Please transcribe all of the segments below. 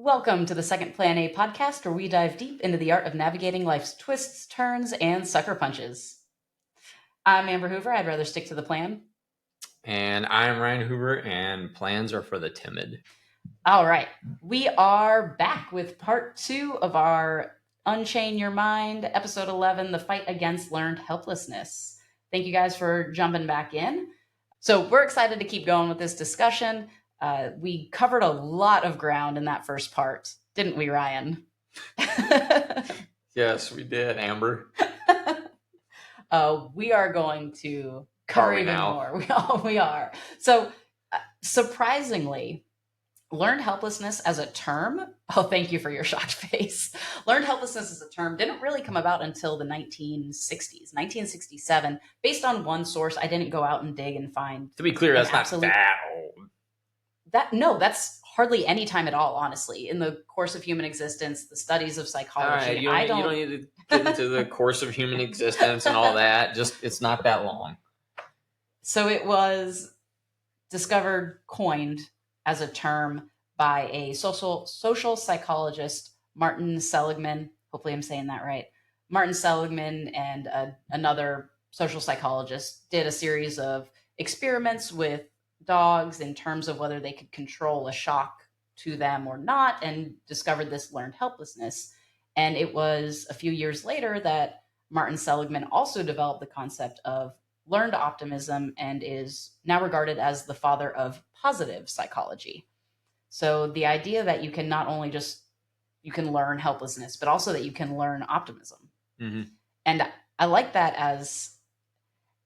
Welcome to the Second Plan A podcast, where we dive deep into the art of navigating life's twists, turns, and sucker punches. I'm Amber Hoover. I'd rather stick to the plan. And I'm Ryan Hoover, and plans are for the timid. All right. We are back with part 2 of our Unchain Your Mind, episode 11, The Fight Against Learned Helplessness. Thank you guys for jumping back in. So we're excited to keep going with this discussion. We covered a lot of ground in that first part, didn't we, Ryan? Yes, we did, Amber. We are going to cover even more. We are. So, surprisingly, learned helplessness as a term, thank you for your shocked face. Learned helplessness as a term didn't really come about until the 1960s, 1967, based on one source. I didn't go out and dig and find. To be clear, that's not that old. That's hardly any time at all, honestly. In the course of human existence, the studies of psychology. All right, you don't need to get into the course of human existence and all that. Just, it's not that long. So it was coined as a term by a social psychologist, Martin Seligman. Hopefully I'm saying that right. Martin Seligman and another social psychologist did a series of experiments with dogs in terms of whether they could control a shock to them or not, and discovered this learned helplessness. And it was a few years later that Martin Seligman also developed the concept of learned optimism and is now regarded as the father of positive psychology. So the idea that you can not only you can learn helplessness, but also that you can learn optimism. Mm-hmm. And I like that as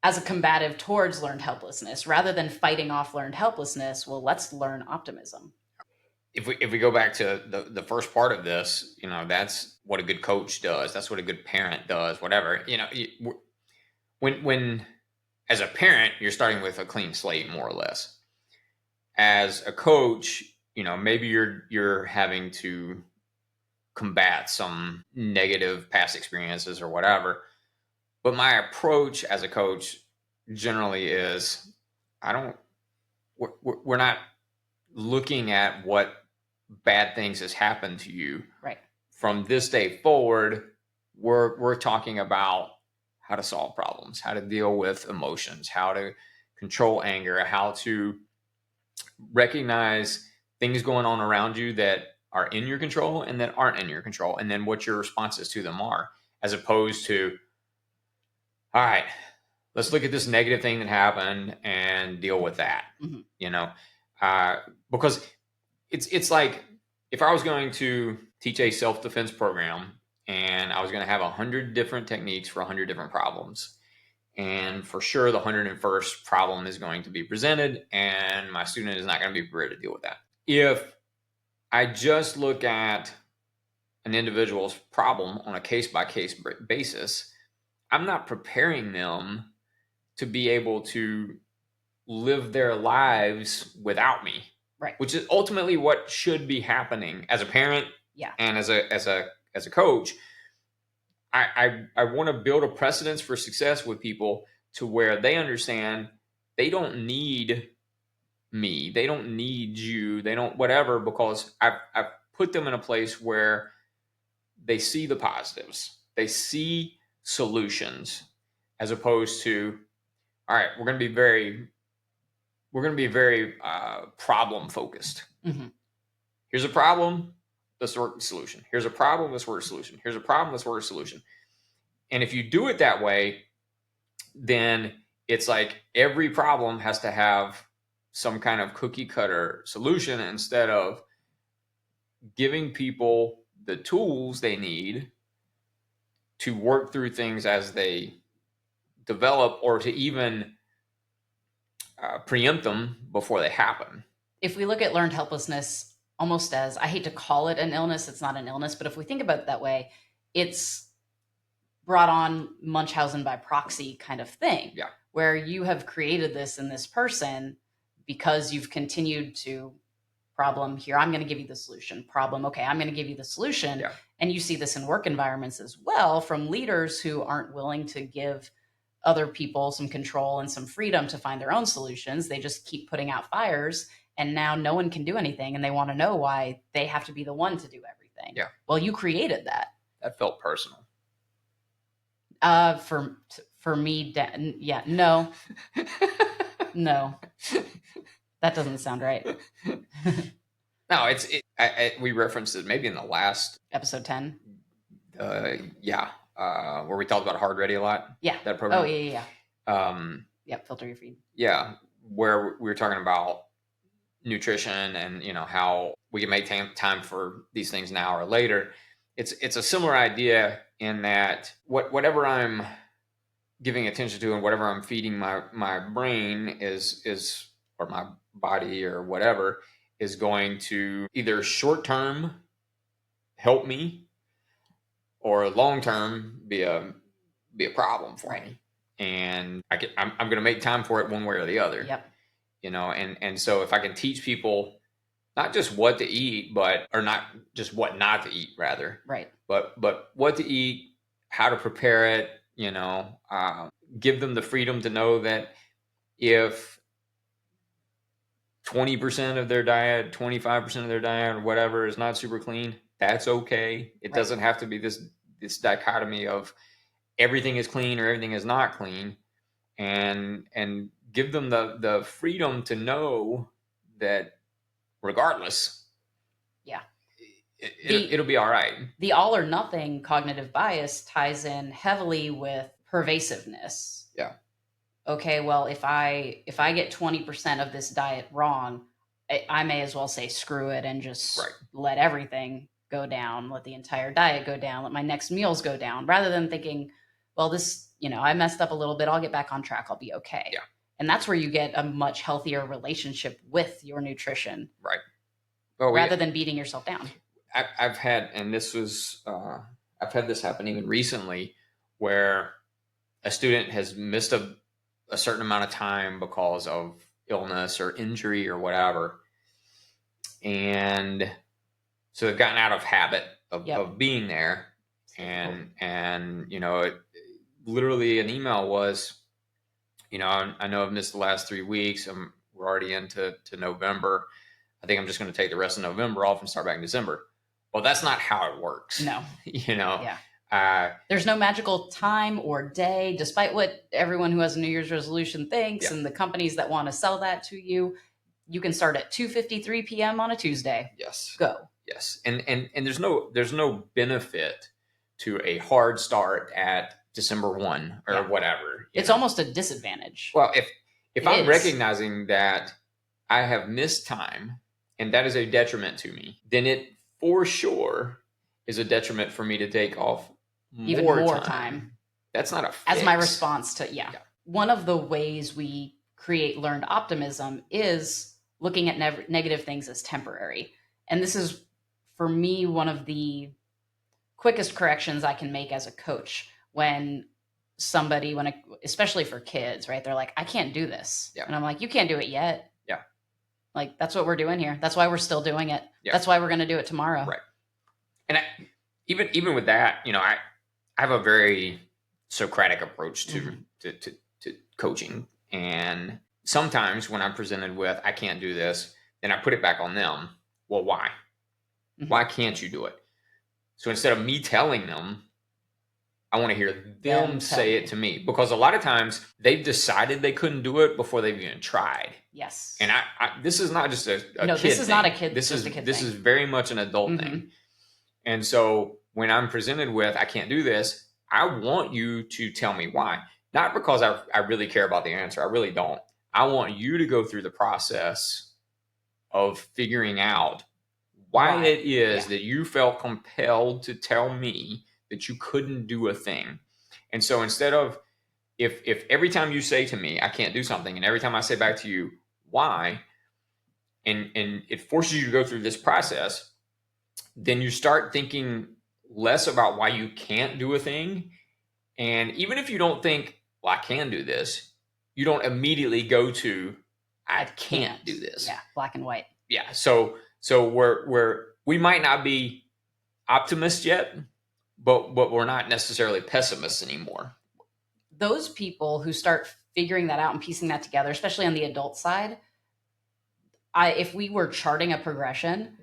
a combative towards learned helplessness, rather than fighting off learned helplessness. Well, let's learn optimism. If we go back to the first part of this, that's what a good coach does. That's what a good parent does, whatever. When as a parent, you're starting with a clean slate, more or less. As a coach, maybe you're having to combat some negative past experiences or whatever. But my approach as a coach generally is, we're not looking at what bad things has happened to you. Right. From this day forward, we're talking about how to solve problems, how to deal with emotions, how to control anger, how to recognize things going on around you that are in your control and that aren't in your control, and then what your responses to them are, as opposed to, all right, let's look at this negative thing that happened and deal with that. Mm-hmm. Because it's like, if I was going to teach a self-defense program and I was going to have 100 different techniques for 100 different problems, and for sure the 101st problem is going to be presented and my student is not going to be prepared to deal with that. If I just look at an individual's problem on a case-by-case basis, I'm not preparing them to be able to live their lives without me. Right. Which is ultimately what should be happening as a parent. Yeah. And as a coach. I want to build a precedence for success with people to where they understand they don't need me. They don't need you. They don't whatever, because I've put them in a place where they see the positives. They see solutions, as opposed to, all right, we're going to be very problem focused. Mm-hmm. Here's a problem, let's work a solution. Here's a problem, let's work a solution. Here's a problem, let's work a solution. And if you do it that way, then it's like every problem has to have some kind of cookie cutter solution, instead of giving people the tools they need to work through things as they develop, or to even preempt them before they happen. If we look at learned helplessness almost as, I hate to call it an illness, it's not an illness, but if we think about it that way, it's brought on Munchausen by proxy kind of thing. Yeah. Where you have created this in this person because you've continued to problem here, I'm going to give you the solution. Problem, okay, I'm going to give you the solution. Yeah. And you see this in work environments as well, from leaders who aren't willing to give other people some control and some freedom to find their own solutions. They just keep putting out fires and now no one can do anything, and they want to know why they have to be the one to do everything. Yeah. Well, you created that. That felt personal. For me, yeah, no, no, that doesn't sound right. No, we referenced it maybe in the last episode 10. Where we talked about Hard Ready a lot. Yeah. That program. Oh yeah. Yep. Filter your feed. Yeah, where we were talking about nutrition and how we can make time for these things now or later. It's a similar idea in that whatever I'm giving attention to and whatever I'm feeding my brain is or my body or whatever is going to either short term help me or long term be a problem for me. And I'm going to make time for it one way or the other. Yep. And so if I can teach people not just what to eat, or not just what not to eat, rather, right, but what to eat, how to prepare it, give them the freedom to know that if 20% of their diet, 25% of their diet, or whatever is not super clean, that's okay. It doesn't have to be this dichotomy of everything is clean or everything is not clean, and give them the freedom to know that regardless, it'll be all right. The all or nothing cognitive bias ties in heavily with pervasiveness. Yeah. Okay, well, if I get 20% of this diet wrong, I may as well say screw it and just let everything go down, let the entire diet go down, let my next meals go down, rather than thinking, well, this, I messed up a little bit, I'll get back on track, I'll be okay. Yeah. And that's where you get a much healthier relationship with your nutrition. Right. Well, rather than beating yourself down. I've had, and this was, I've had this happen even recently, where a student has missed a certain amount of time because of illness or injury or whatever. And so they've gotten out of habit of being there. And literally an email was, I know I've missed the last 3 weeks. We're already into November. I think I'm just going to take the rest of November off and start back in December. Well, that's not how it works. No. Yeah. There's no magical time or day, despite what everyone who has a New Year's resolution thinks, and the companies that want to sell that to you. You can start at 2:53 p.m. on a Tuesday. Yes. Go. Yes. And there's no benefit to a hard start at December 1 or whatever. It's almost a disadvantage. Well, if I'm recognizing that I have missed time and that is a detriment to me, then it for sure is a detriment for me to take off even more time. That's not a fix. As my response to, one of the ways we create learned optimism is looking at negative things as temporary. And this is, for me, one of the quickest corrections I can make as a coach when somebody, especially for kids, right? They're like, I can't do this. Yeah. And I'm like, you can't do it yet. Yeah. Like, that's what we're doing here. That's why we're still doing it. Yeah. That's why we're going to do it tomorrow. Right. And even with that, I have a very Socratic approach to coaching. And sometimes when I'm presented with, I can't do this, then I put it back on them. Well, why? Mm-hmm. Why can't you do it? So instead of me telling them, I want to hear them say it to me, because a lot of times they've decided they couldn't do it before they've even tried. Yes. And this is not just a kid this is thing. Not a kid. This is very much an adult thing. And so when I'm presented with, I can't do this, I want you to tell me why. Not because I really care about the answer. I really don't. I want you to go through the process of figuring out why it is that you felt compelled to tell me that you couldn't do a thing. And so instead of, if every time you say to me, I can't do something, and every time I say back to you, why, and it forces you to go through this process, then you start thinking less about why you can't do a thing. And even if you don't think, well, I can do this, you don't immediately go to, I can't do this. Yeah, black and white. Yeah. So we might not be optimists yet, but we're not necessarily pessimists anymore. Those people who start figuring that out and piecing that together, especially on the adult side, if we were charting a progression,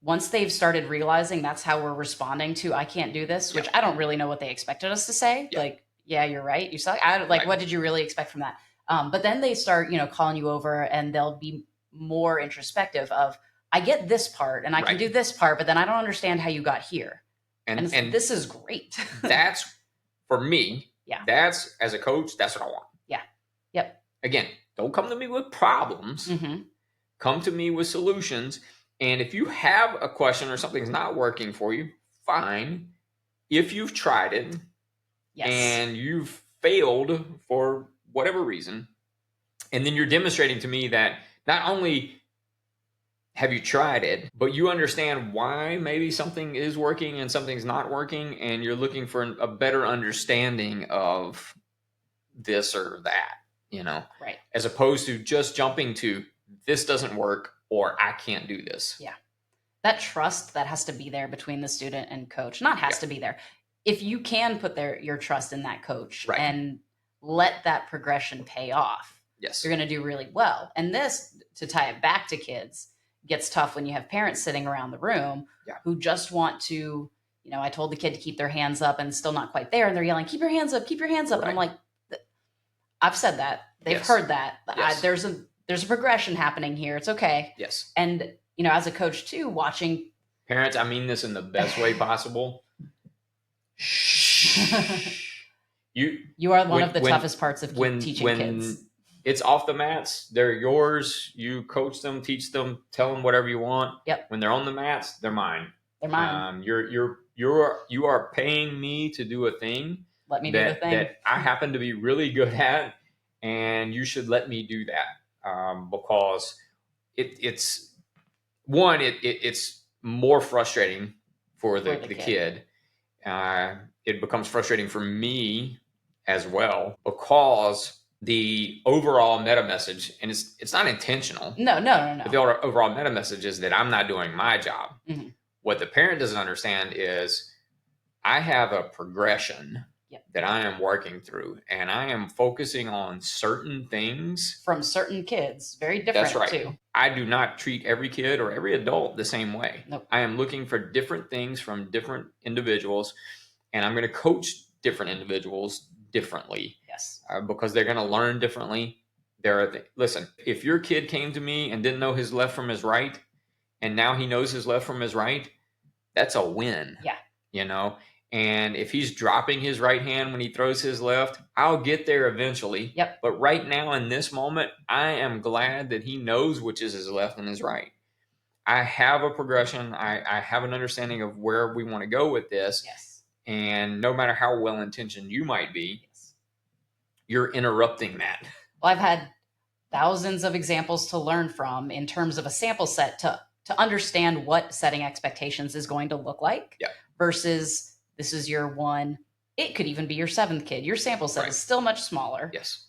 once they've started realizing that's how we're responding to I can't do this, Yeah. which I don't really know what they expected us to say. Yeah. Like, yeah, you're right. You suck. Like, Right. what did you really expect from that? But then they start, calling you over, and they'll be more introspective of, I get this part and I can Right. do this part, but then I don't understand how you got here. And And this is great. that's, for me, Yeah. that's, as a coach, that's what I want. Yeah. Yep. Again, don't come to me with problems. Mm-hmm. Come to me with solutions. And if you have a question or something's not working for you, fine. If you've tried it Yes. and you've failed for whatever reason, and then you're demonstrating to me that not only have you tried it, but you understand why maybe something is working and something's not working, and you're looking for a better understanding of this or that, Right. as opposed to just jumping to this doesn't work or I can't do this. Yeah. That trust that has to be there between the student and coach, not has Yeah. to be there. If you can put your trust in that coach Right. and let that progression pay off, Yes. you're going to do really well. And this, to tie it back to kids, gets tough when you have parents sitting around the room Yeah. who just want to, I told the kid to keep their hands up and still not quite there. And they're yelling, keep your hands up, keep your hands up. Right. And I'm like, I've said that. They've Yes. heard that. Yes. There's a progression happening here. It's okay. Yes. And, as a coach too, watching Parents, I mean this in the best way possible. You are one of the toughest parts of teaching when kids. It's off the mats, they're yours. You coach them, teach them, tell them whatever you want. Yep. When they're on the mats, they're mine. They're mine. You are paying me to do a thing. Let me do the thing that I happen to be really good at, and you should let me do that, because it's more frustrating for the kid. It becomes frustrating for me as well, because the overall meta message, and it's not intentional. No. But the overall meta message is that I'm not doing my job. Mm-hmm. What the parent doesn't understand is I have a progression that I am working through, and I am focusing on certain things from certain kids. Very different. That's right. Too. I do not treat every kid or every adult the same way. Nope. I am looking for different things from different individuals, and I'm going to coach different individuals differently. Yes. Because they're going to learn differently. Listen, if your kid came to me and didn't know his left from his right, and now he knows his left from his right, that's a win. Yeah. And if he's dropping his right hand when he throws his left, I'll get there eventually. Yep. But right now in this moment, I am glad that he knows which is his left and his right. I have a progression. I have an understanding of where we want to go with this. Yes. And no matter how well-intentioned you might be, you're interrupting that. Well, I've had thousands of examples to learn from in terms of a sample set to understand what setting expectations is going to look like. Yeah. Versus this is your one. It could even be your seventh kid. Your sample set is still much smaller. Yes.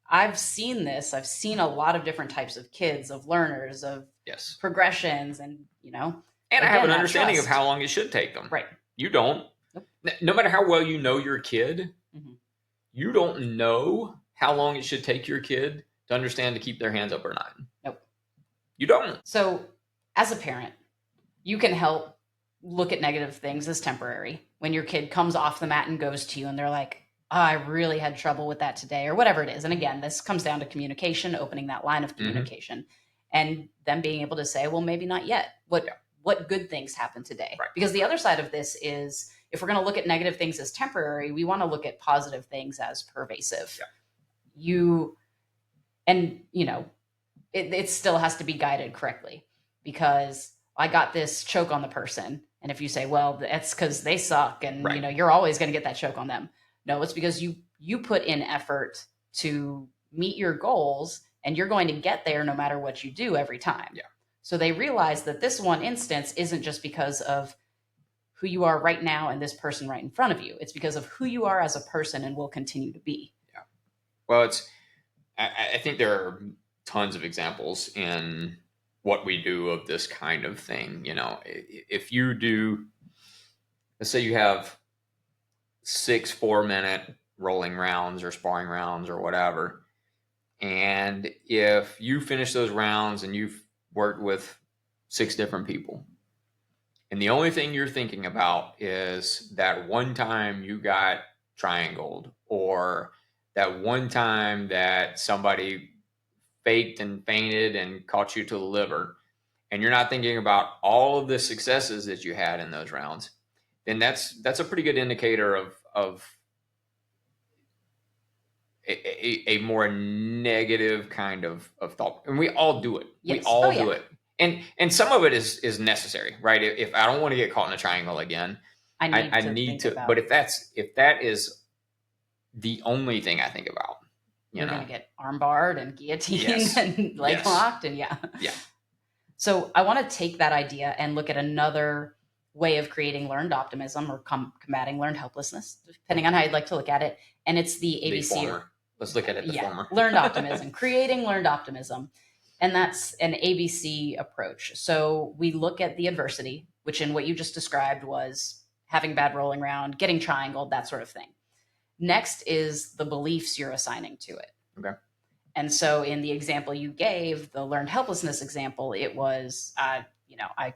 I've seen this. I've seen a lot of different types of kids, of learners, of progressions, and And I have an understanding of how long it should take them. Right. You don't. Nope. No matter how well you know your kid, mm-hmm. you don't know how long it should take your kid to understand to keep their hands up or not. Nope. You don't. So, as a parent, you can help look at negative things as temporary. When your kid comes off the mat and goes to you and they're like, oh, I really had trouble with that today, or whatever it is. And again, this comes down to communication, opening that line of communication, and them being able to say, well, maybe not yet. What good things happened today? Right. Because the other side of this is, if we're going to look at negative things as temporary, we want to look at positive things as pervasive. Yeah. It still has to be guided correctly, because I got this choke on the person. And if you say, well, that's because they suck and, you're always going to get that choke on them. No, it's because you put in effort to meet your goals, and you're going to get there no matter what you do every time. Yeah. So they realize that this one instance isn't just because of who you are right now and this person right in front of you. It's because of who you are as a person and will continue to be. Yeah. Well, I think there are tons of examples in what we do of this kind of thing. If you do, let's say you have 6 4-minute rolling rounds or sparring rounds or whatever, And if you finish those rounds and you've worked with 6 different people, and the only thing you're thinking about is that one time you got triangled, or that one time that somebody faked and fainted and caught you to the liver, and you're not thinking about all of the successes that you had in those rounds, then that's a pretty good indicator of a more negative kind of thought. And we all do it. We Yes. Oh all do yeah. it. And some of it is necessary, right? If I don't want to get caught in a triangle again, I need I to need think to. But about if that is the only thing I think about, you you're going know, to get armbarred and guillotined yes, and leg yes, locked and yeah. yeah, So I want to take that idea and look at another way of creating learned optimism or combating learned helplessness, depending on how you'd like to look at it. And it's the the ABC, former. Let's look at it the yeah, former. learned optimism, creating learned optimism. And that's an ABC approach. So we look at the adversity, which in what you just described was having bad rolling round, getting triangled, that sort of thing. Next is the beliefs you're assigning to it. Okay. And so, in the example you gave, the learned helplessness example, it was, I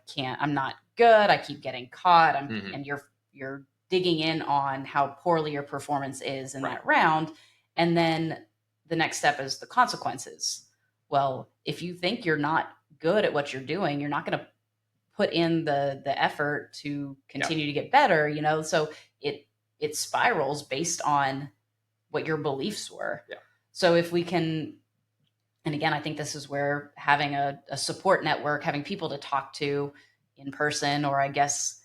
can't, I'm not good. I keep getting caught. Mm-hmm. And you're digging in on how poorly your performance is in Right. that round, and then the next step is the consequences. Well, if you think you're not good at what you're doing, you're not going to put in the effort to continue to get better. So it spirals based on what your beliefs were. Yeah. So if we can, and again, I think this is where having a support network, having people to talk to in person, or I guess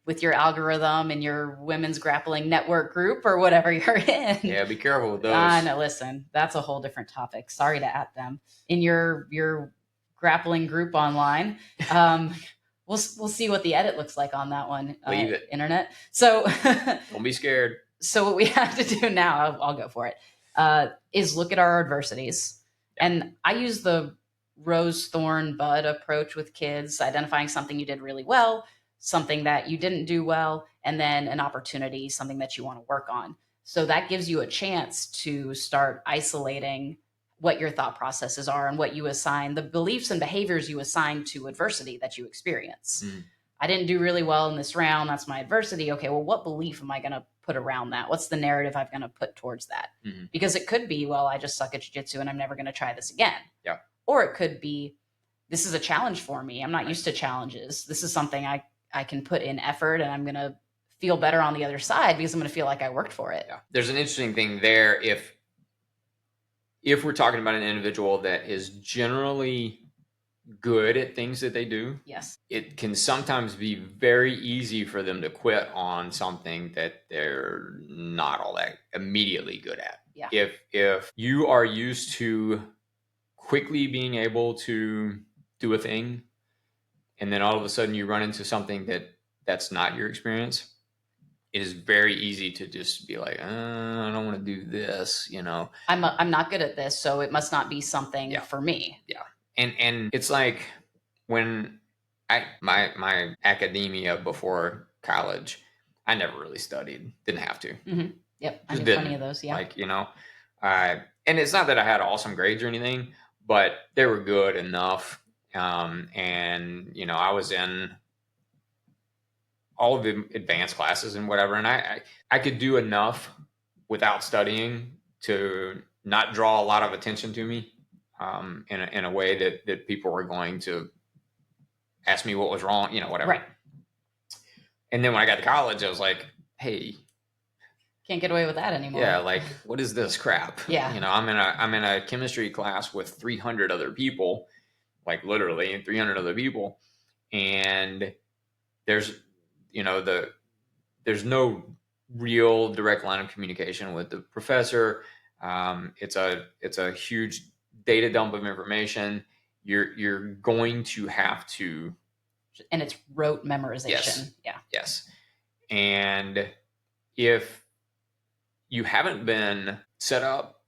with your algorithm and your women's grappling network group or whatever you're in. Yeah, be careful with those. No, listen, that's a whole different topic. Sorry to at them in your grappling group online. We'll see what the edit looks like on that one. Leave it. Internet. So don't be scared. So what we have to do now, I'll go for it, is look at our adversities. Yeah. And I use the rose, thorn, bud approach with kids, identifying something you did really well, something that you didn't do well, and then an opportunity, something that you want to work on. So that gives you a chance to start isolating what your thought processes are and what you assign, the beliefs and behaviors you assign to adversity that you experience. Mm. I didn't do really well in this round. That's my adversity. Okay, well, what belief am I going to put around that? What's the narrative I'm going to put towards that? Mm-hmm. Because it could be, well, I just suck at jiu-jitsu and I'm never going to try this again. Yeah. Or it could be, this is a challenge for me. I'm not used to challenges. This is something I can put in effort and I'm going to feel better on the other side because I'm going to feel like I worked for it. Yeah. There's an interesting thing there. If we're talking about an individual that is generally good at things that they do, yes, it can sometimes be very easy for them to quit on something that they're not all that immediately good at. Yeah. If you are used to quickly being able to do a thing, and then all of a sudden you run into something that's not your experience, it is very easy to just be like, I don't want to do this, I'm not good at this, so it must not be something for me. Yeah. And it's like when my academia before college, I never really studied. Didn't have to. Mm-hmm. Yep. I Just knew didn't. plenty of those. Yeah. Like, and it's not that I had awesome grades or anything, but they were good enough. And I was in all of the advanced classes and whatever, and I could do enough without studying to not draw a lot of attention to me, in a way that people were going to ask me what was wrong, whatever. Right. And then when I got to college, I was like, hey, can't get away with that anymore. Yeah, like, what is this crap? Yeah. I'm in a chemistry class with 300 other people, like literally 300 other people, and there's there's no real direct line of communication with the professor. It's a huge data dump of information. You're going to have to, and it's rote memorization. Yes. Yeah. Yes. And if you haven't been set up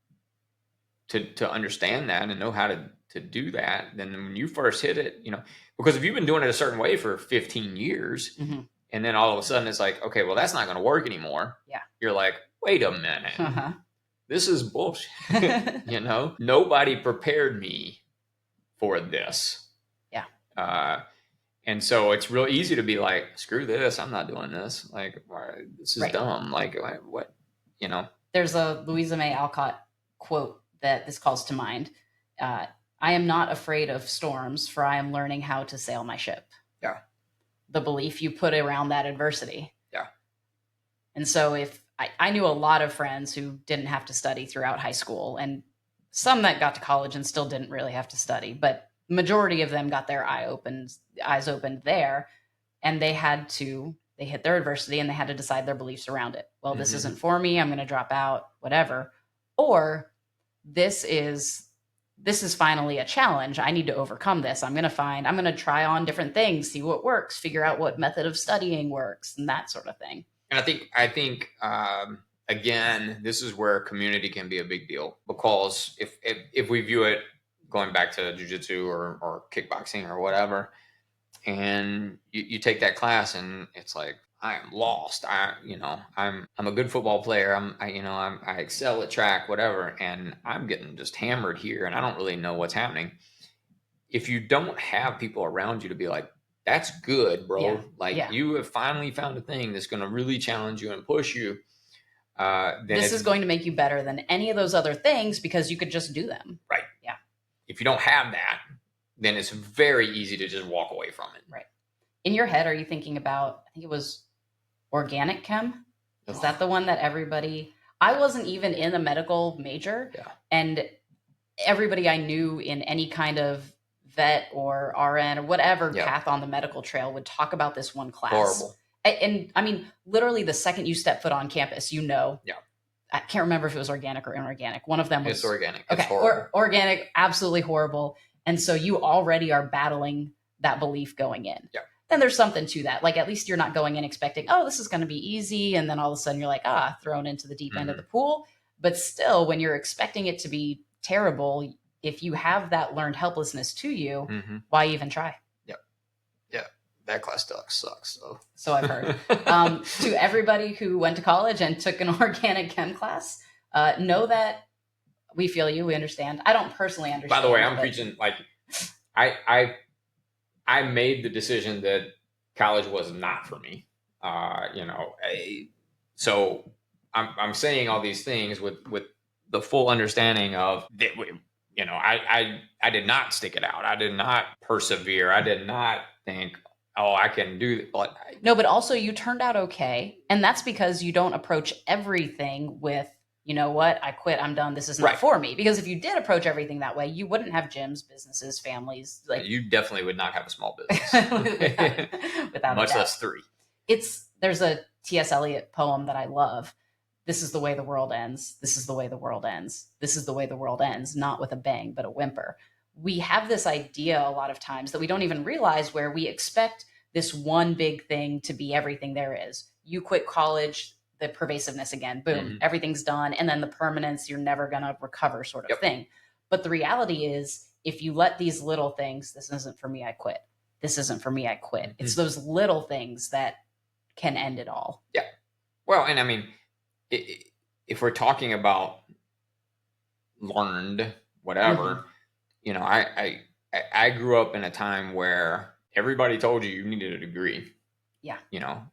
to understand that and know how to do that, then when you first hit it, because if you've been doing it a certain way for 15 years, mm-hmm. and then all of a sudden it's like, okay, well, that's not going to work anymore. Yeah. You're like, wait a minute. Uh-huh. this is bullshit. Nobody prepared me for this. Yeah. And so it's real easy to be like, screw this, I'm not doing this. Like, this is Right. dumb. Like, what, There's a Louisa May Alcott quote that this calls to mind. I am not afraid of storms, for I am learning how to sail my ship. Yeah. The belief you put around that adversity. Yeah. And so if I knew a lot of friends who didn't have to study throughout high school, and some that got to college and still didn't really have to study, but the majority of them got their eyes opened there, and they hit their adversity and they had to decide their beliefs around it. Well, this isn't for me, I'm going to drop out, whatever. Or this is finally a challenge. I need to overcome this. I'm going to try on different things, see what works, figure out what method of studying works, and that sort of thing. And I think again, this is where community can be a big deal, because if we view it going back to jiu-jitsu or kickboxing or whatever, and you take that class and it's like, I am lost. I'm a good football player. I excel at track, whatever, and I'm getting just hammered here, and I don't really know what's happening. If you don't have people around you to be like, that's good, bro. You have finally found a thing that's going to really challenge you and push you. Then this is going to make you better than any of those other things because you could just do them. Right. Yeah. If you don't have that, then it's very easy to just walk away from it. Right. In your head, are you thinking about, I think it was organic chem? Is that the one that I wasn't even in a medical major. Yeah. And everybody I knew in any kind of vet or RN or whatever path on the medical trail would talk about this one class. Horrible. And I mean, literally the second you step foot on campus, Yeah. I can't remember if it was organic or inorganic. One of them was. It's organic. Okay. It's horrible. Organic, absolutely horrible. And so you already are battling that belief going in. Yeah. Then there's something to that. Like, at least you're not going in expecting, oh, this is going to be easy. And then all of a sudden you're like, thrown into the deep end of the pool. But still, when you're expecting it to be terrible, if you have that learned helplessness to you, why even try? Yeah. That class sucks. So I've heard. To everybody who went to college and took an organic chem class, know that we feel you. We understand. I don't personally understand. By the way, I'm preaching, like, I made the decision that college was not for me. So I'm saying all these things with the full understanding of that. I did not stick it out. I did not persevere. I did not think, oh, I can do it. No, but also you turned out okay. And that's because you don't approach everything with, you know what, I quit, I'm done, this is not for me. Because if you did approach everything that way, you wouldn't have gyms, businesses, families. Like, you definitely would not have a small business. without much less 3. There's a T.S. Eliot poem that I love. This is the way the world ends. This is the way the world ends. This is the way the world ends, not with a bang, but a whimper. We have this idea a lot of times that we don't even realize, where we expect this one big thing to be everything there is. You quit college, the pervasiveness again, boom, everything's done. And then the permanence, you're never going to recover sort of thing. But the reality is, if you let these little things, this isn't for me, I quit. This isn't for me, I quit. It's those little things that can end it all. Yeah. Well, and I mean, if we're talking about learned whatever, I grew up in a time where everybody told you needed a degree. Yeah.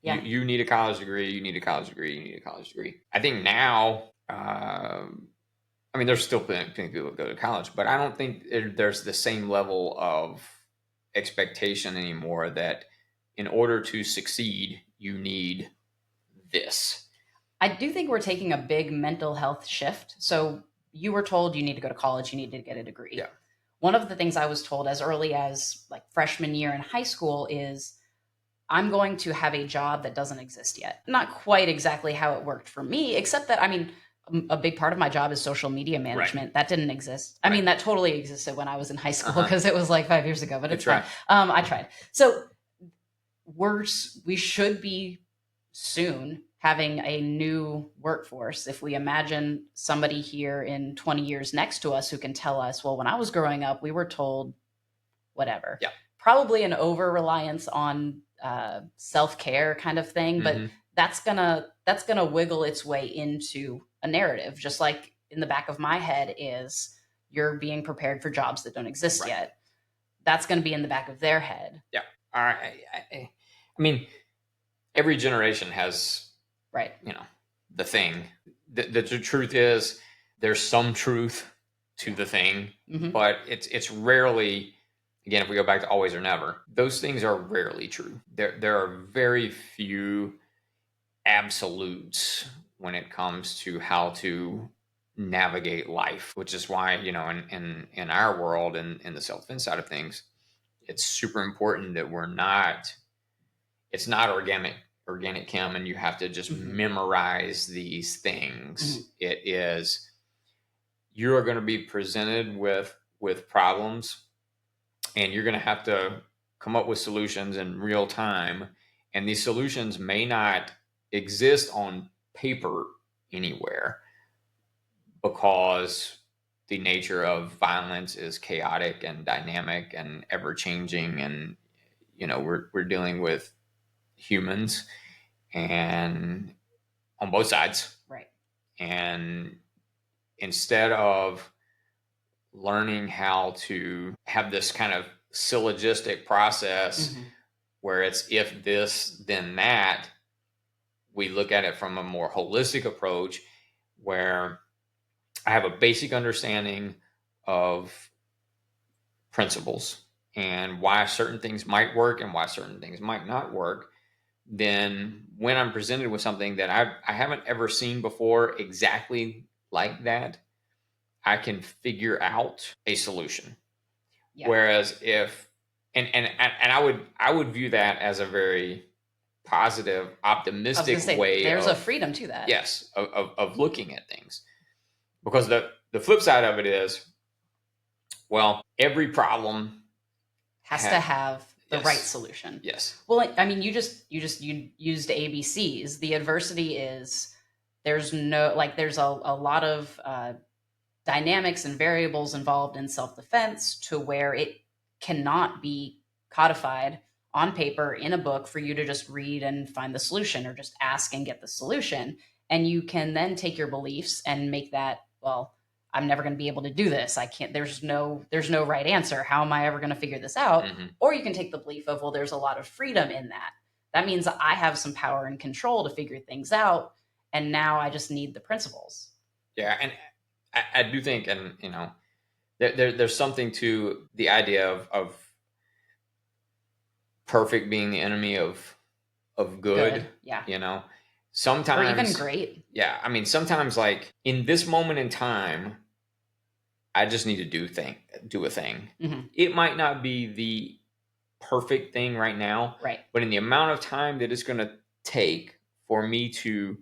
You need a college degree, you need a college degree, you need a college degree. I think now, there's still plenty of people that go to college, but I don't think there's the same level of expectation anymore that in order to succeed, you need this. I do think we're taking a big mental health shift. So you were told you need to go to college, you need to get a degree. Yeah. One of the things I was told as early as like freshman year in high school is, I'm going to have a job that doesn't exist yet. Not quite exactly how it worked for me, except that, a big part of my job is social media management. That didn't exist. That totally existed when I was in high school, because it was like 5 years ago, but it's fine. I tried. So we should be soon having a new workforce. If we imagine somebody here in 20 years next to us who can tell us, well, when I was growing up, we were told whatever. Yeah. Probably an over-reliance on self-care kind of thing, but that's gonna wiggle its way into a narrative, just like in the back of my head is you're being prepared for jobs that don't exist Right. yet. That's going to be in the back of their head. Yeah. All right. I mean, every generation has, Right. the thing. The truth is, there's some truth to the thing, but it's rarely. Again, if we go back to always or never, those things are rarely true. There are very few absolutes when it comes to how to navigate life, which is why, in our world and in the self-defense side of things, it's super important that it's not organic chem, and you have to just memorize these things. It is, you are going to be presented with problems, and you're going to have to come up with solutions in real time, and these solutions may not exist on paper anywhere, because the nature of violence is chaotic and dynamic and ever changing, and we're dealing with humans, and on both sides. Right. And instead of learning how to have this kind of syllogistic process where it's if this, then that, we look at it from a more holistic approach where I have a basic understanding of principles and why certain things might work and why certain things might not work. Then when I'm presented with something that I haven't ever seen before exactly like that, I can figure out a solution. Yeah. Whereas if and I would view that as a very positive, optimistic way. There's a freedom to that. Yes, of looking at things. Because the flip side of it is, well, every problem has to have the right solution. Yes. Well, I mean, you used ABCs. The adversity is there's a lot of dynamics and variables involved in self-defense to where it cannot be codified on paper in a book for you to just read and find the solution, or just ask and get the solution. And you can then take your beliefs and make that, well, I'm never going to be able to do this. I can't, there's no right answer. How am I ever going to figure this out? Or you can take the belief of, well, there's a lot of freedom in that. That means I have some power and control to figure things out. And now I just need the principles. Yeah. And I do think, and there's something to the idea of perfect being the enemy of good. Yeah. Sometimes, or even great. Yeah. I mean, sometimes, like in this moment in time, I just need to do a thing. It might not be the perfect thing right now, right? But in the amount of time that it's going to take for me to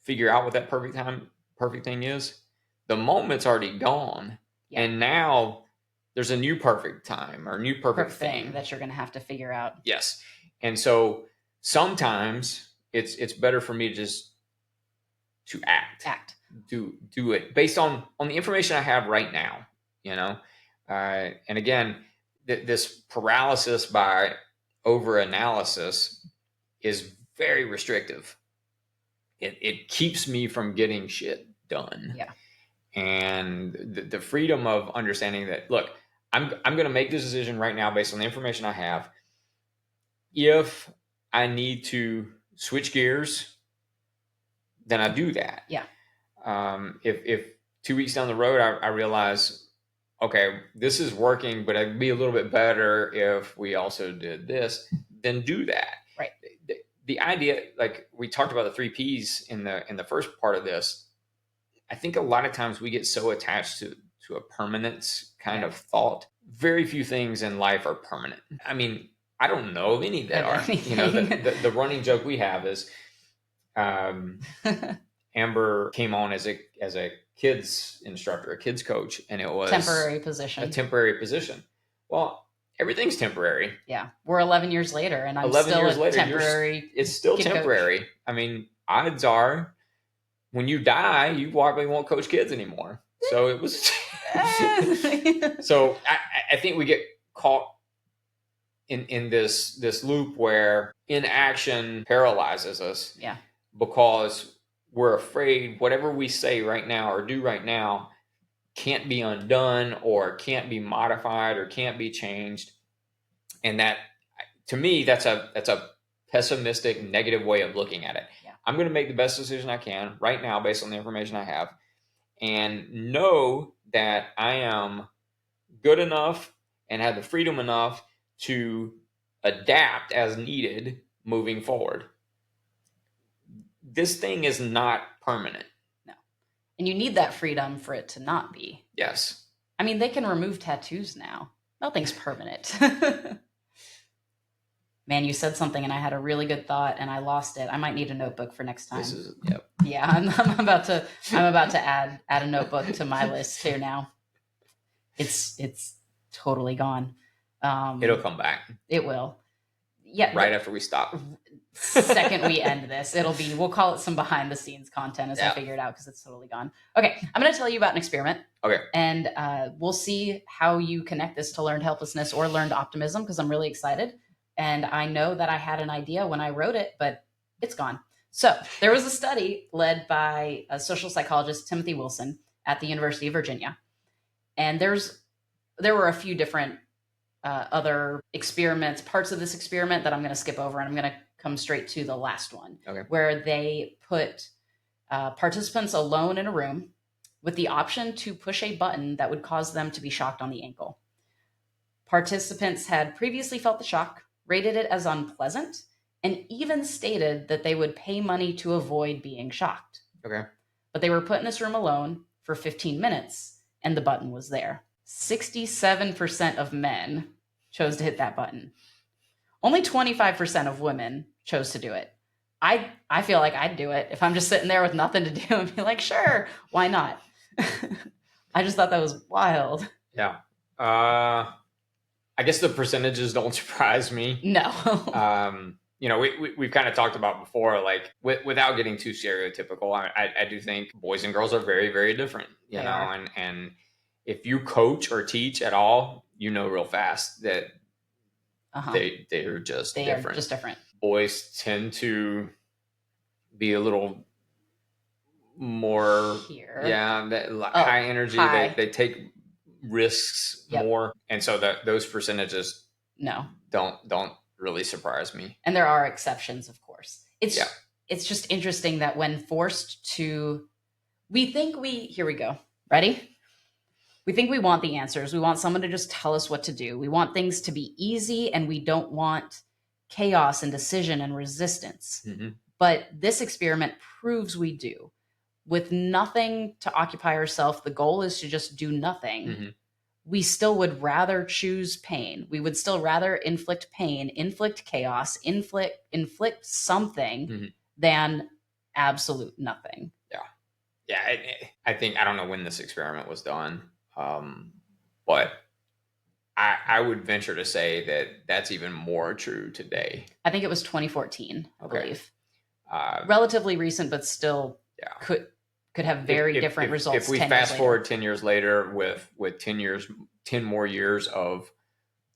figure out what that perfect thing is, the moment's already gone. Yeah. And now there's a new perfect time or new perfect thing that you're going to have to figure out. Yes. And so sometimes it's better for me just to act, do it based on the information I have right now, and again, this paralysis by over analysis is very restrictive. It keeps me from getting shit done. Yeah. And the freedom of understanding that, look, I'm going to make this decision right now based on the information I have. If I need to switch gears, then I do that. Yeah. If 2 weeks down the road, I realize, okay, this is working, but it'd be a little bit better if we also did this, then do that. Right. The idea, like we talked about the 3 Ps in the first part of this, I think a lot of times we get so attached to a permanence kind of thought. Very few things in life are permanent. I mean, I don't know of any that are. The running joke we have is, Amber came on as a kids instructor, a kids coach, and it was a temporary position. Well, everything's temporary. Yeah, we're 11 years later, and I'm still temporary. It's still temporary. Coach. I mean, odds are, when you die, you probably won't coach kids anymore. So it was. So I think we get caught in this loop where inaction paralyzes us. Yeah. Because we're afraid whatever we say right now or do right now can't be undone or can't be modified or can't be changed. And that, to me, that's a pessimistic, negative way of looking at it. Yeah. I'm going to make the best decision I can right now based on the information I have, and know that I am good enough and have the freedom enough to adapt as needed moving forward. This thing is not permanent. No. And you need that freedom for it to not be. Yes. I mean, they can remove tattoos now. Nothing's permanent. Man, you said something and I had a really good thought and I lost it. I might need a notebook for next time. Yep. Yeah, I'm about to add a notebook to my list too now. It's totally gone. It'll come back. It will. Yeah. Right after we stop. Second we end this, we'll call it some behind the scenes content as I figure it out because it's totally gone. Okay, I'm going to tell you about an experiment. Okay. And we'll see how you connect this to learned helplessness or learned optimism because I'm really excited. And I know that I had an idea when I wrote it, but it's gone. So there was a study led by a social psychologist, Timothy Wilson, at the University of Virginia. And there were a few different other experiments, parts of this experiment that I'm going to skip over, and I'm going to come straight to the last one, where they put participants alone in a room with the option to push a button that would cause them to be shocked on the ankle. Participants had previously felt the shock, rated it as unpleasant, and even stated that they would pay money to avoid being shocked. Okay. But they were put in this room alone for 15 minutes, and the button was there. 67% of men chose to hit that button. Only 25% of women chose to do it. I feel like I'd do it if I'm just sitting there with nothing to do and be like, sure, why not? I just thought that was wild. Yeah. I guess the percentages don't surprise me. No. We've kind of talked about before, like without getting too stereotypical, I do think boys and girls are very, very different, you know, and if you coach or teach at all, you know real fast that they're just different. Are just different. Boys tend to be a little more high energy. High. They take risks more, and so those percentages don't really surprise me. And there are exceptions, of course. It's just interesting that when forced to, here we go. Ready? We think we want the answers. We want someone to just tell us what to do. We want things to be easy, and we don't want chaos and decision and resistance. Mm-hmm. But this experiment proves we do. With nothing to occupy ourselves, the goal is to just do nothing. Mm-hmm. We still would rather choose pain. We would still rather inflict pain, inflict chaos, inflict something than absolute nothing. Yeah. I think, I don't know when this experiment was done, but I would venture to say that that's even more true today. I think it was 2014, I believe. Relatively recent, but still could have very different results. If we fast forward 10 years later with 10 more years of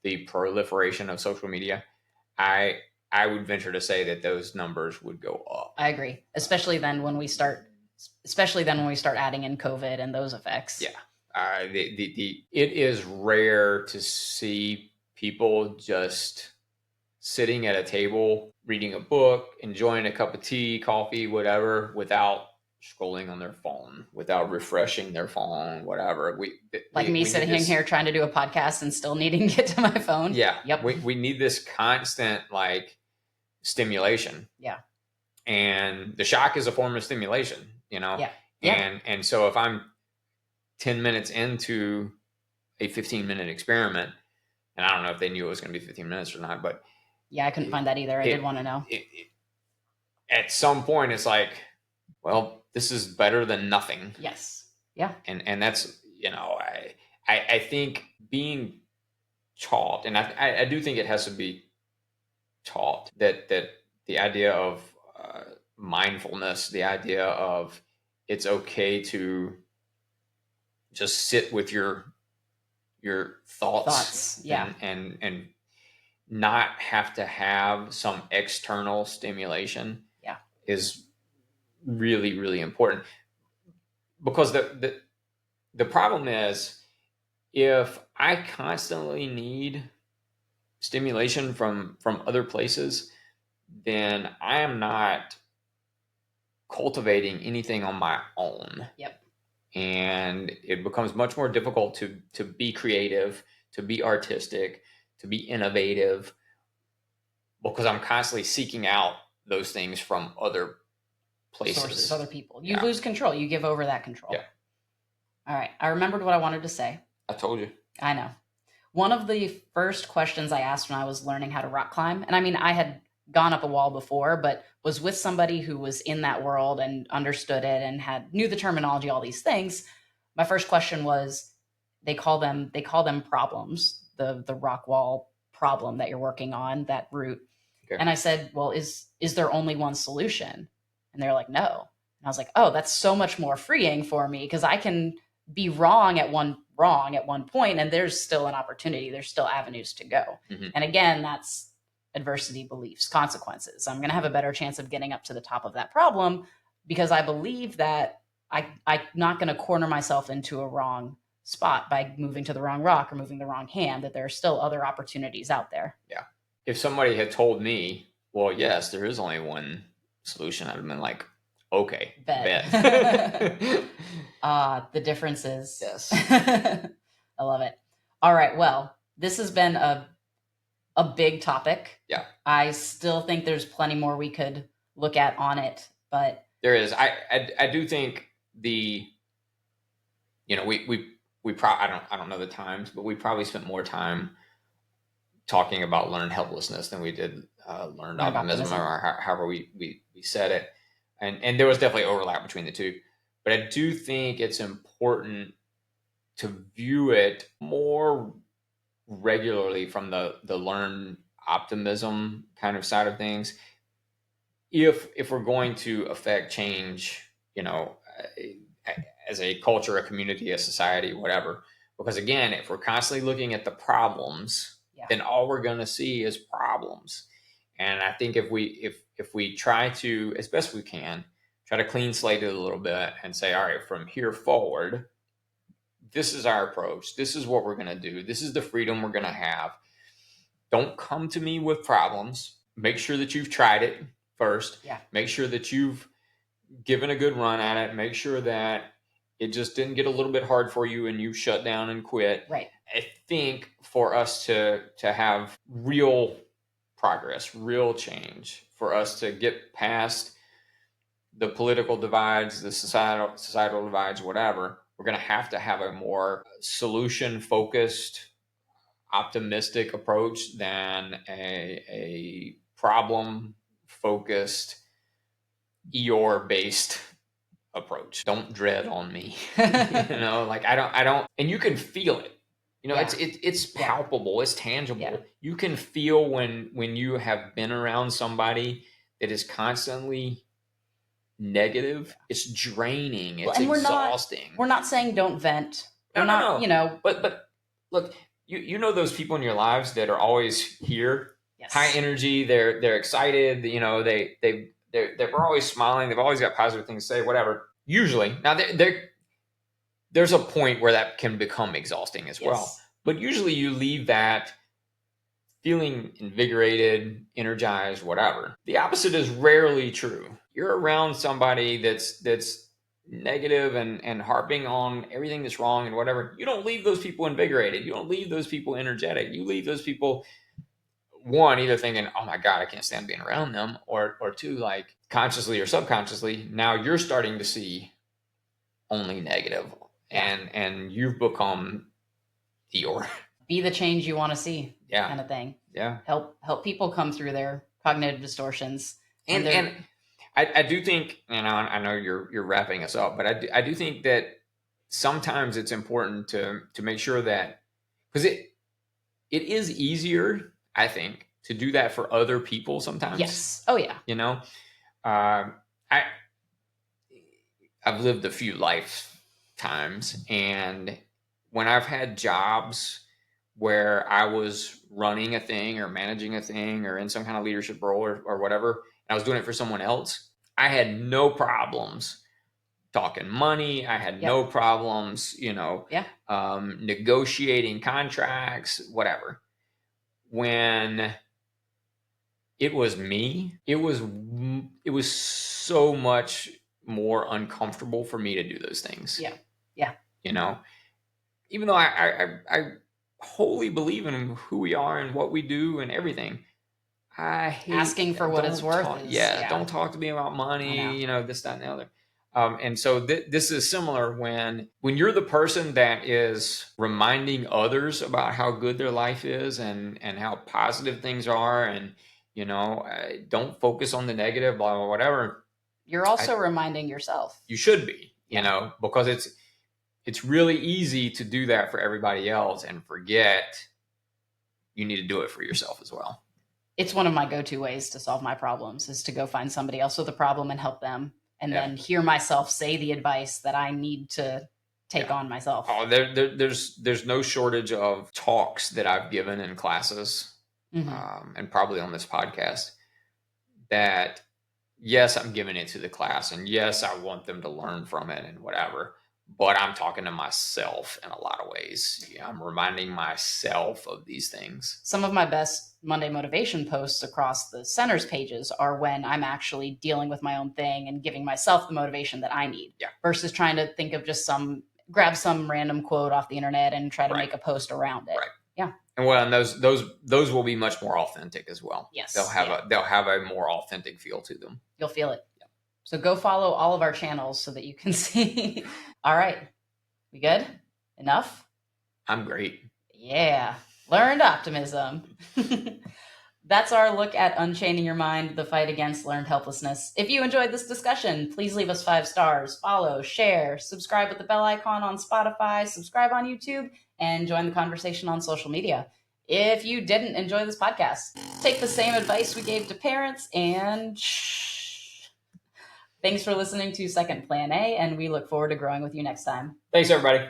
the proliferation of social media, I would venture to say that those numbers would go up. I agree, especially then when we start adding in COVID and those effects. Yeah. It is rare to see people just sitting at a table, reading a book, enjoying a cup of tea, coffee, whatever, without scrolling on their phone, without refreshing their phone, whatever. Me sitting here trying to do a podcast and still needing to get to my phone. Yeah. Yep. We need this constant stimulation. Yeah. And the shock is a form of stimulation, you know? Yeah. And so if I'm 10 minutes into a 15-minute experiment, and I don't know if they knew it was going to be 15 minutes or not, but I couldn't find that either. I did want to know. At some point, it's like, well, this is better than nothing. Yes. Yeah. And that's, I think being taught, and I do think it has to be taught, that the idea of mindfulness, the idea of it's okay to just sit with your thoughts. And not have to have some external stimulation is really, really important, because the problem is, if I constantly need stimulation from other places, then I am not cultivating anything on my own. Yep. And it becomes much more difficult to be creative, to be artistic, to be innovative, because I'm constantly seeking out those things from other Sources, places. other people. You Yeah. lose control. You give over that control. Yeah. All right. I remembered what I wanted to say. I told you. I know. One of the first questions I asked when I was learning how to rock climb, and I mean, I had gone up a wall before, but was with somebody who was in that world and understood it and knew the terminology, all these things. My first question was, they call them problems, the rock wall problem that you're working on, that route. Okay. And I said, well, is there only one solution? And they're like, no. And I was like, oh, that's so much more freeing for me, because I can be wrong at one point, and there's still an opportunity, there's still avenues to go. Mm-hmm. And again, that's adversity, beliefs, consequences. I'm going to have a better chance of getting up to the top of that problem, because I believe that I'm not going to corner myself into a wrong spot by moving to the wrong rock or moving the wrong hand, that there are still other opportunities out there. Yeah. If somebody had told me, well, yes, there is only one solution, I'd have been like, okay, bet. The differences. Yes. I love it. All right. Well, this has been a big topic. Yeah. I still think there's plenty more we could look at on it, but there is. I do think we probably, I don't know the times, but we probably spent more time talking about learned helplessness than we did learned optimism, or however we said it. And there was definitely overlap between the two. But I do think it's important to view it more regularly from the learned optimism kind of side of things, if we're going to affect change, as a culture, a community, a society, whatever. Because again, if we're constantly looking at the problems, then all we're going to see is problems. And I think if we try to, as best we can, try to clean slate it a little bit and say, all right, from here forward, this is our approach. This is what we're going to do. This is the freedom we're going to have. Don't come to me with problems. Make sure that you've tried it first. Yeah. Make sure that you've given a good run at it. Make sure that it just didn't get a little bit hard for you and you shut down and quit. Right. I think for us to have real progress, real change, for us to get past the political divides, the societal divides, whatever, we're going to have a more solution-focused, optimistic approach than a problem-focused, Eeyore-based approach. Don't dread on me. I don't, and you can feel it. It's palpable, it's tangible. Yeah. You can feel when you have been around somebody that is constantly negative. It's draining. It's exhausting. We're not saying don't vent. No. But look, you know those people in your lives that are always here, yes. High energy. They're excited. They're always smiling. They've always got positive things to say. Whatever. Usually, now there's a point where that can become exhausting as well. But usually, you leave that feeling invigorated, energized, whatever. The opposite is rarely true. You're around somebody that's negative and harping on everything that's wrong and whatever. You don't leave those people invigorated. You don't leave those people energetic. You leave those people, one, either thinking, oh my God, I can't stand being around them, or two, like consciously or subconsciously, now you're starting to see only negative, and you've become Eeyore. Be the change you want to see, kind of thing. Yeah. Help people come through their cognitive distortions. And I do think, I know you're wrapping us up, but I do think that sometimes it's important to make sure that, because it is easier, I think, to do that for other people sometimes. Yes. Oh yeah. I've lived a few lifetimes, and when I've had jobs where I was running a thing or managing a thing or in some kind of leadership role or whatever, and I was doing it for someone else, I had no problems talking money. I had no Yep. problems, Yeah. negotiating contracts, whatever. When it was me, it was so much more uncomfortable for me to do those things. Yeah. Yeah. You know, even though I wholly believe in who we are and what we do and everything. I hate Asking for what it's don't worth talk. is, Yeah, yeah, don't talk to me about I know. money. This, that, and the other. And so this is similar when you're the person that is reminding others about how good their life is and how positive things are, and don't focus on the negative, blah blah whatever. You're I, also reminding yourself. you should be, Yeah. because it's really easy to do that for everybody else and forget you need to do it for yourself as well. It's one of my go-to ways to solve my problems is to go find somebody else with a problem and help them, and Yeah. then hear myself say the advice that I need to take on myself. Oh, there's no shortage of talks that I've given in classes, Mm-hmm. and probably on this podcast, that yes, I'm giving it to the class, and yes, I want them to learn from it and whatever. But I'm talking to myself in a lot of ways. Yeah, I'm reminding myself of these things. Some of my best Monday motivation posts across the centers pages are when I'm actually dealing with my own thing and giving myself the motivation that I need, Yeah. versus trying to think of just grab some random quote off the internet and try to Right. make a post around it. Right. Yeah. And those will be much more authentic as well. Yes. They'll have a more authentic feel to them. You'll feel it. Yeah. So go follow all of our channels so that you can see. All right. We good? Enough? I'm great. Yeah. Learned optimism. That's our look at Unchaining Your Mind, the fight against learned helplessness. If you enjoyed this discussion, please leave us 5 stars, follow, share, subscribe with the bell icon on Spotify, subscribe on YouTube, and join the conversation on social media. If you didn't enjoy this podcast, take the same advice we gave to parents and shh. Thanks for listening to Second Plan A, and we look forward to growing with you next time. Thanks, everybody.